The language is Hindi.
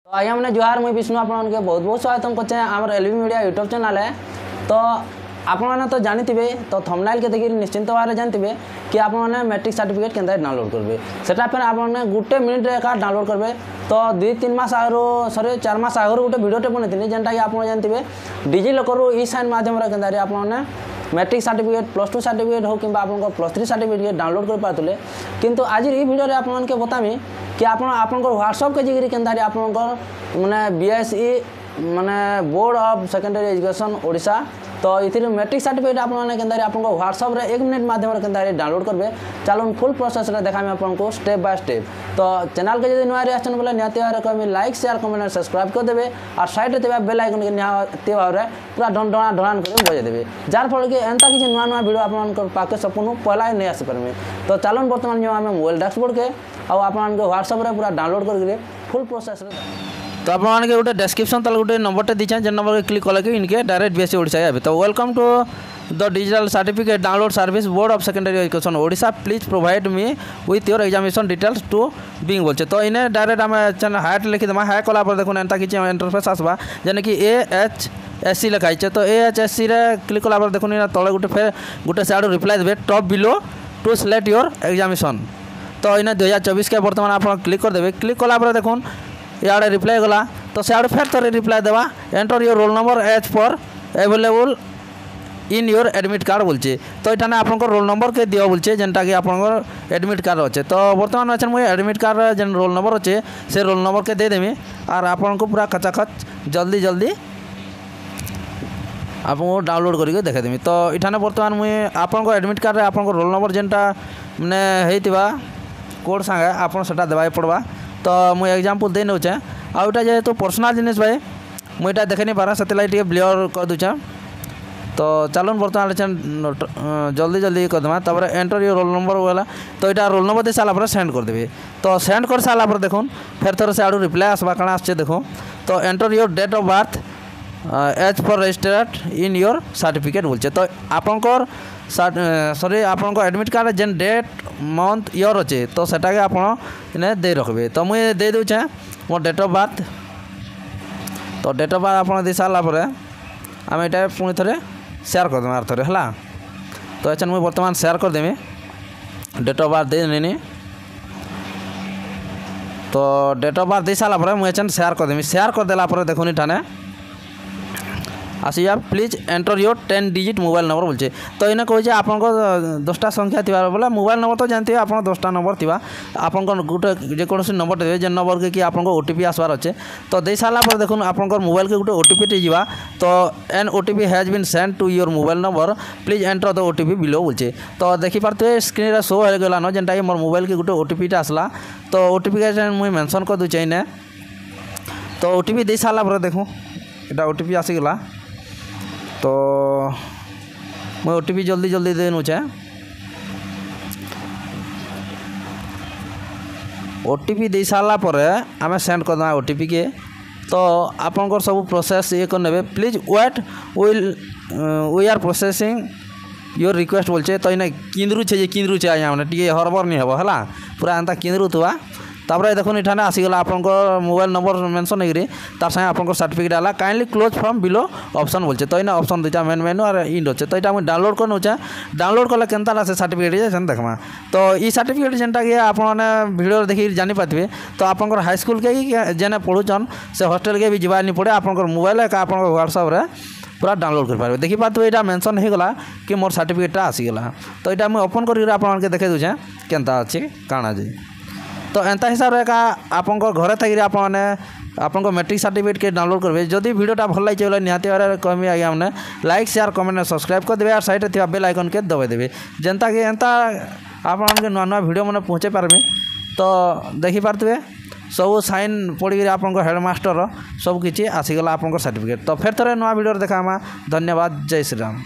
तो आज्ञा मैंने जुहार मुझे विष्णु आपके बहुत बहुत स्वागत करते आम एलवी मीडिया यूट्यूब चैनल है। तो आपने तो जानी तो थंबनेल के देखिए निश्चिंत भाव जानते कि आपने मैट्रिक सर्टिफिकेट के डाउनलोड करेंगे सेटा आपने गोटे मिनिट एका डाउनलोड करेंगे। तो 2-3 मास आगु सॉरी 4 मास आगु गोटे भिडियोटे बनती जेनटा कि आप जानते डिजी लॉकर ई साइन माध्यम आपने मैट्रिक सर्टिफिकेट +2 सर्टिफिकेट हो कि +3 सर्टिफिकेट डाउनलोड कर पाते किंतु आज ये वीडियो आपके बतामी कि आप व्हाट्सअप के जरिए के आप माने BSE माने board of secondary education Odisha तो ये मैट्रिक सर्टिफिकेट आपको व्हाट्सअप रे 1 मिनट माध्यम डाउनलोड करेंगे। चलो फुल प्रोसेस देखा आपको स्टेप बाय स्टेप। तो चैनल के जो नुआ आसान बोले निहती भाव कमी लाइक शेयर कमेंट और सब्सक्राइब कर देवे और साइड रे बेल आइकन के निहती भाव पूरा ढणा ढणान कर बजाई देवे जार फल कि एंता किसी नुआ नुआ वीडियो आप पाके सपन पहला ही नहीं आसी पारे। तो चलो बर्तमान जो आम मोबाइल डैशबोर्ड के आप व्हाट्सअप रे पूरा डाउनलोड करके फुल प्रोसेस तो आपके गोटे डेस्क्रिप्शन तले गोटे नंबर दीचे जेन नंबर क्लिक कले कि इनके डायरेक्ट BSE ओडिशा आए। तो welcome to the digital certificate download service board of secondary education Odisha please provide me with your examination details टू बिंग बोलचे। तो इन्हें डायरेक्ट आम हाइट लिखिदेमा हाई कला देखो एंता कि इंटरफेस आसवा जेने कि AHSC लिखाई। तो AHSC रे क्लिक कला देखो तले गोटे फिर गोटे साइड रिप्लाई देवे top below to select your examination. तो इन्हें 2024 के बर्तमान आप क्लिक करदे क्लिक कला देखो इे रिप्लाई गला तो सियाड़े फेर थोड़े रिप्लाई देवा enter your roll number as per available in your admit card बोलचे। तो ये आप रोल नंबर के दियो बोलचे जेनटा कि आप एडमिट कार्ड अच्छे। तो बर्तमान अच्छे मुझे एडमिट कार्ड जेन रोल नंबर अच्छे से रोल नंबर के देदेमी और आपको पूरा खचाखच जल्दी जल्दी आपको डाउनलोड करके देखेदेमी। तो इठाने बर्तमान मुझे आपको एडमिट कार्ड आपको रोल नंबर जेनटा मैंने होता कोड सांगे आप देवाई पड़वा। तो मुझे एग्जाम्पल दे नौचे आउटा जेहेतु पर्सनाल जिनिस भाई मुझे देखे नहीं पारा से ब्लियर कर दूचे। तो चलो बर्तमान जल्दी जल्दी करदेमा तापर एंटर योर रोल नंबर वाला। तो यहाँ रोल नंबर दे सारा सेंड करदेवी। तो सेंड कर सारा देखो फिर थोड़ा से आड़ू रिप्लाई आसवा कण आसे देखो। तो enter your date of birth as per registered in your certificate बोलचे। तो आपंकर सॉरी आपको एडमिट कार्ड जेन डेट मंथ ईयर अच्छे तो सेटा के आप दे रखबे। तो मुझे दे दूचे मोर डेट ऑफ बर्थ। तो डेट ऑफ बर्थ आप दे सारापर आम यहाँ पुणी थे शेयर करदेम आर थे है। तो अच्छा मुझे बर्तमान शेयर करदेमी डेट ऑफ बर्थ देनी। तो डेट ऑफ बर्थ दे सारापर मुझे शेयर करदेमी शेयर करदेला देखो ठाने आसी जा please enter your 10 digit mobile number बोलचे। तो इन्हें कहे आप 10टा संख्या थी बोले मोबाइल नंबर तो जानते हैं आप 10टा नंबर थी आप गोटे जेकोसी नंबर देवे जेन नंबर के कि आपको OTP आसवार अच्छे। तो दे सारापर देखो आप मोबाइल के गोटे OTP टी जावा। तो an OTP has been send to your mobile number please enter the OTP below बोलचे। तो देखिपारे स्क्रीन रे शो हो गलान जेनटा कि मोर मोबाइल के गोटे OTP आसला। तो OTP के मुझे मेंशन कर दूचे इन्हें। तो OTP दे सारापर देखो यहाँ OTP आसीगला। तो मैं OTP जल्दी जल्दी दे नौचे OTP दे सारापर आम सेंड करदे OTP के। तो आपंकर सब प्रोसेस ये करने please wait we are processing your request बोलचे। तो इन्हें किंद्रुचे आज्ञा मैंने टी हरबर नहीं हे है पूरा एंता किंद्रुवा। तापर देखो इठाने आसीगला आप मोबाइल नंबर मेंशन होगी तार संगे आप सर्टिफिकेट आला kindly close from below option बोलचे। तो इन्हें ऑप्शन दीचा मेन मेनू और इंड अच्छे। तो यहाँ मुझे डाउनलोड कर नौचे डाउनलोड कले केनता से सर्टिफिकेट देखमा। तो ये सर्टिफिकेट जेनटा कि आप भिडियो देखिए जानी पाते तो आप हाई स्कूल के ही जेने पढ़ुचन से हॉस्टेल के भी जावा नहीं पड़े आप मोबाइल आप व्हाट्सअप रे पूरा डाउनलोड कर पारे। देखी पाते यहाँ मेंशन होगला कि मोर सर्टिफिकेटा आसीगला। तो यहाँ मुझे ओपन करके देखे दूचे केनता अच्छे काଣା जी। तो एंता हिसाब से आप घरे थी आपको मैट्रिक सर्टिफिकेट के डाउनलोड करेंगे। जदि वीडियोटा भल लगे बोले निहती भाव कहमी आज्ञा मैंने लाइक शेयर कमेंट सब्सक्राइब कर देवे और साइड रे बेल आइकन के दबाई देवे जेनता कि एंता आप नुआ नुआ वीडियो मैंने पहुँचे पारमी। तो देखिपारे सब साइन पड़ी आप हेडमास्टर सब किसी आसीगला आप सर्टिफिकेट। तो फिर थे नुआ वीडियो देखा धन्यवाद जय श्री राम।